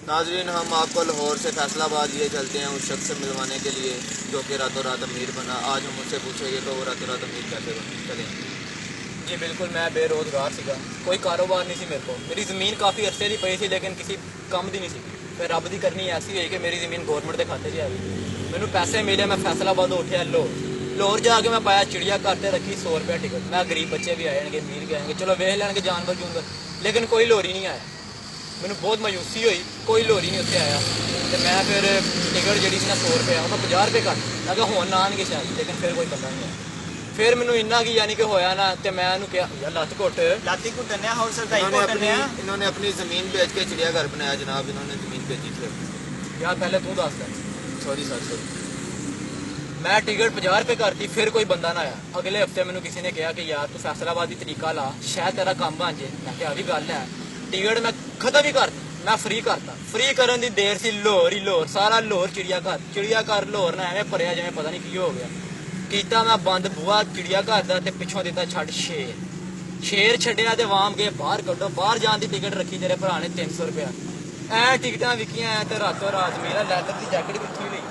नाजरीन, हम आपको लाहौर से फैसलाबाद लिए चलते हैं उस शख्स से मिलवाने के लिए जो कि रातों रात अमीर बना। आज हम उससे पूछेंगे तो वो रातों रात अमीर कैसे बना। चलें जी बिल्कुल, मैं बेरोज़गार सीगा, कोई कारोबार नहीं सी मेरे को। मेरी ज़मीन काफ़ी अरसे की पई सी लेकिन किसी काम की नहीं सी। फिर रब की करनी ऐसी हुई कि मेरी ज़मीन गौरमेंट के खाते च आ गई। मैनू पैसे मिले, मैं फैसलाबाद उठिया लाहौर जाके मैं पाया चिड़िया घर से रखी 100 रुपया टिकट। मैं गरीब बच्चे भी आए हैं, अमीर भी आएंगे, चलो वेख लैनगे जानवर जूनवर, लेकिन कोई लोरी नहीं आया। मैनू बहुत मायूसी हुई, कोई लोरी नहीं उत्थे आया। तो मैं फिर टिकट जी ना 100 रुपया मैं 50 रुपये कर मैं कहा हुण आएंगे शायद, लेकिन फिर कोई बंदा नहीं आया। फिर मैनू इन्ना की यानी कि होया ना, तो मैं कहा यार लत्त घुट लाती घुटने और सरदाई इन्होंने अपनी ज़मीन बेच के चिड़ियाघर बनाया जनाब। इन्होंने ज़मीन बेची थी। यार पहले तू दस दे। Sorry sir, sorry. मैं टिकट 50 रुपये करती, फिर कोई बंदा ना आया। अगले हफ्ते मैनू किसी ने कहा कि यार तू फैसलाबाद की तरीका ला, शायद तेरा काम बन जाए। मैं क्या भी गल है। टिकट मैं खत्म ही करती, मैं फ्री करता। फ्री करन दी देर सी लाहौर ही लाहौर, सारा लाहौर चिड़ियाघर लाहौर ना एवें भरिया जिवें पता नहीं की हो गया। कीता मैं बंद बुआ चिड़ियाघर का, ते पिछों दिता छड़ शेर छड्डिया ते वाम गए बाहर कड्डो। बाहर जान दी टिकट रखी तेरे भरा ने 300 रुपया। ऐ टिकटां विकियां ते रातों रात मेरा लैदर की जैकेट कित्थों ही लई।